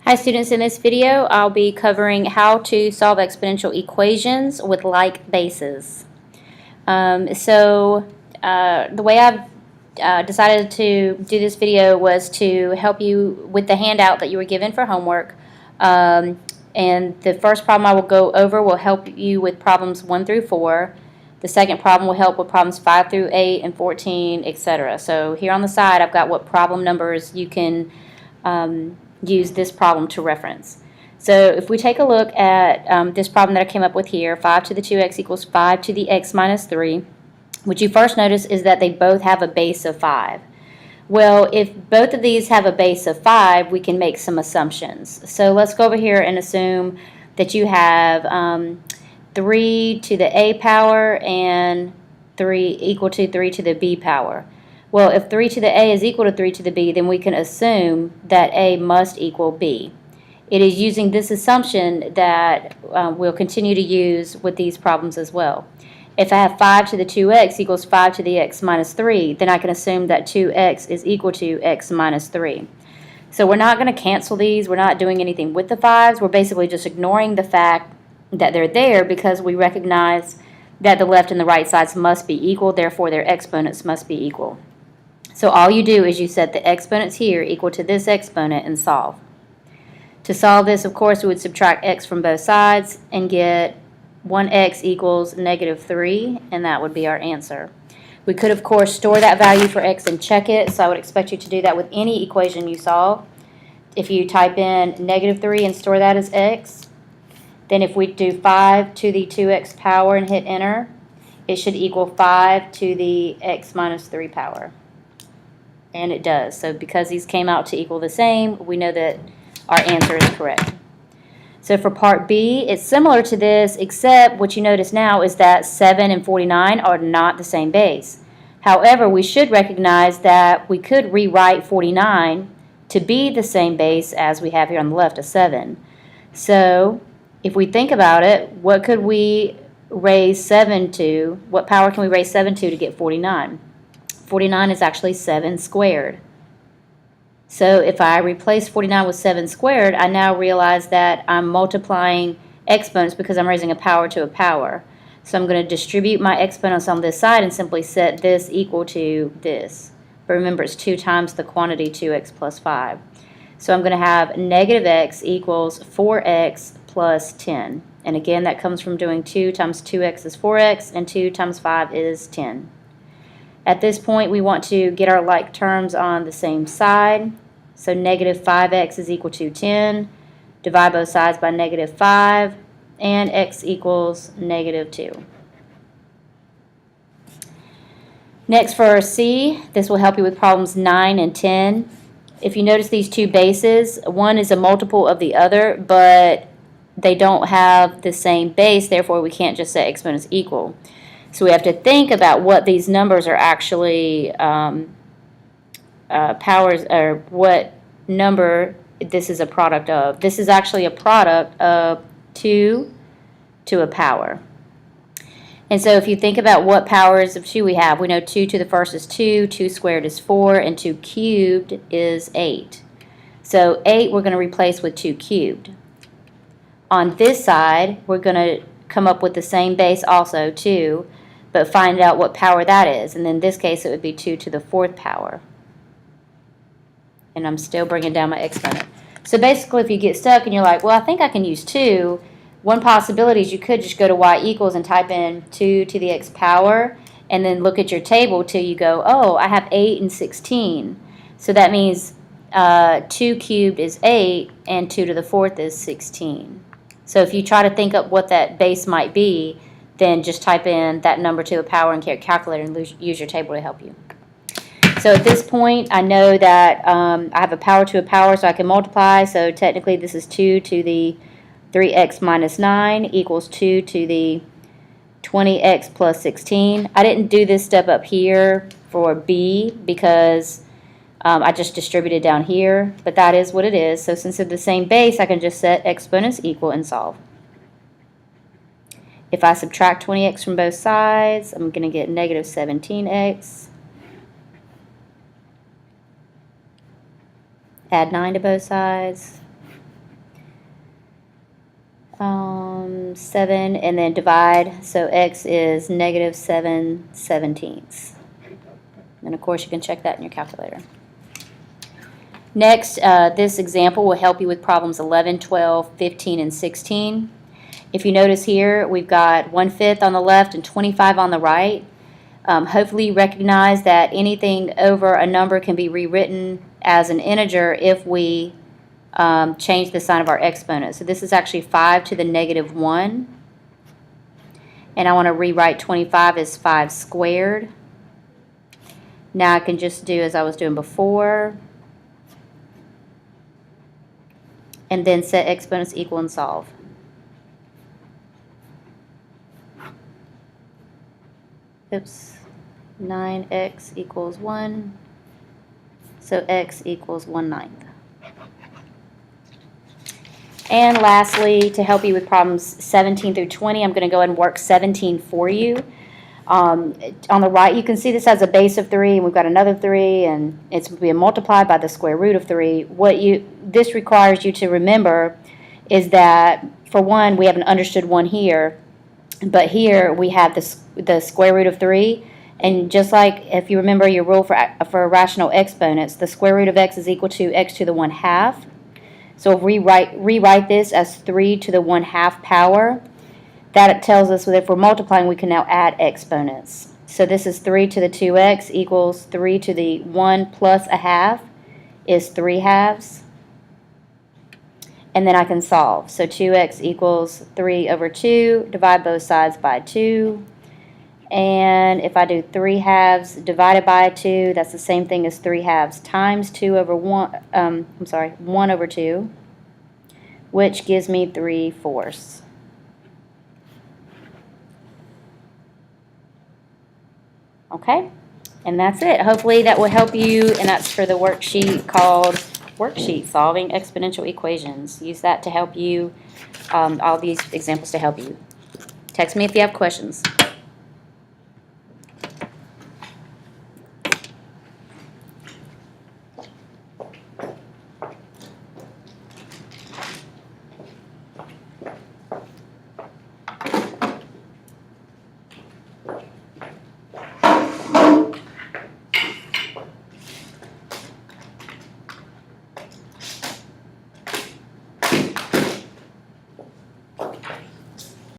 Hi students, in this video I'll be covering how to solve exponential equations with like bases. The way I've decided to do this video was to help you with the handout that you were given for homework. And the first problem I will go over will help you with problems 1 through 4. The second problem will help with problems 5 through 8 and 14, etc. So here on the side I've got what problem numbers you can use this problem to reference. So if we take a look at this problem that I came up with here, 5 to the 2x equals 5 to the x minus 3, what you first notice is that they both have a base of 5. Well, if both of these have a base of 5, we can make some assumptions. So let's go over here and assume that you have 3 to the a power and 3 equal to 3 to the b power. Well, if 3 to the a is equal to 3 to the b, then we can assume that a must equal b. It is using this assumption that we'll continue to use with these problems as well. If I have 5 to the 2x equals 5 to the x minus 3, then I can assume that 2x is equal to x minus 3. So we're not going to cancel these. We're not doing anything with the 5s. We're basically just ignoring the fact that they're there because we recognize that the left and the right sides must be equal, therefore their exponents must be equal. So all you do is you set the exponents here equal to this exponent and solve. To solve this, of course, we would subtract x from both sides and get 1x equals negative 3, and that would be our answer. We could, of course, store that value for x and check it, so I would expect you to do that with any equation you solve. If you type in negative 3 and store that as x, then if we do 5 to the 2x power and hit enter, it should equal 5 to the x minus 3 power. And it does. So because these came out to equal the same, we know that our answer is correct. So for part B, it's similar to this, except what you notice now is that 7 and 49 are not the same base. However, we should recognize that we could rewrite 49 to be the same base as we have here on the left, a 7. So if we think about it, what could we raise 7 to? What power can we raise 7 to get 49? 49 is actually 7 squared. So if I replace 49 with 7 squared, I now realize that I'm multiplying exponents because I'm raising a power to a power. So I'm going to distribute my exponents on this side and simply set this equal to this. But remember, it's 2 times the quantity 2x plus 5. So I'm going to have negative x equals 4x plus 10. And again, that comes from doing 2 times 2x is 4x, and 2 times 5 is 10. At this point, we want to get our like terms on the same side. So negative 5x is equal to 10. Divide both sides by negative 5, and x equals negative 2. Next for C, this will help you with problems 9 and 10. If you notice these two bases, one is a multiple of the other, but they don't have the same base, therefore we can't just set exponents equal. So we have to think about what these numbers are actually powers, or what number this is a product of. This is actually a product of 2 to a power. And so if you think about what powers of 2 we have, we know 2 to the first is 2, 2 squared is 4, and 2 cubed is 8. So 8 we're going to replace with 2 cubed. On this side, we're going to come up with the same base also, 2, but find out what power that is. And in this case, it would be 2 to the 4th power. And I'm still bringing down my exponent. So basically, if you get stuck and you're like, well, I think I can use 2, one possibility is you could just go to y equals and type in 2 to the x power, and then look at your table till you go, oh, I have 8 and 16. So that means 2 cubed is 8, and 2 to the 4th is 16. So if you try to think up what that base might be, then just type in that number to a power and get a calculator and use your table to help you. So at this point, I know that I have a power to a power, so I can multiply. So technically, this is 2 to the 3x minus 9 equals 2 to the 20x plus 16. I didn't do this step up here for B because I just distributed down here, but that is what it is. So since they're the same base, I can just set exponents equal and solve. If I subtract 20x from both sides, I'm going to get negative 17x. Add 9 to both sides. 7, and then divide, so x is negative 7/17. And of course, you can check that in your calculator. Next, this example will help you with problems 11, 12, 15, and 16. If you notice here, we've got 1/5 on the left and 25 on the right. Hopefully you recognize that anything over a number can be rewritten as an integer if we change the sign of our exponent. So this is actually 5 to the negative 1. And I want to rewrite 25 as 5 squared. Now I can just do as I was doing before. And then set exponents equal and solve. Oops. 9x equals 1. So x equals 1/9. And lastly, to help you with problems 17 through 20, I'm going to go ahead and work 17 for you. On the right, you can see this has a base of 3, and we've got another 3, and it's being multiplied by the square root of 3. This requires you to remember is that, for one, we have an understood 1 here, but here we have the square root of 3, and just like if you remember your rule for rational exponents, the square root of x is equal to x to the 1/2. So if we rewrite this as 3 to the 1/2 power, that tells us that if we're multiplying, we can now add exponents. So this is 3 to the 2x equals 3 to the 1 plus a half is 3/2. And then I can solve. So 2x equals 3/2, divide both sides by 2. And if I do 3/2 divided by 2, that's the same thing as 3/2 times 1/2, which gives me 3/4. Okay, and that's it. Hopefully that will help you, and that's for the worksheet called Worksheet Solving Exponential Equations. Use that to help you, all these examples to help you. Text me if you have questions.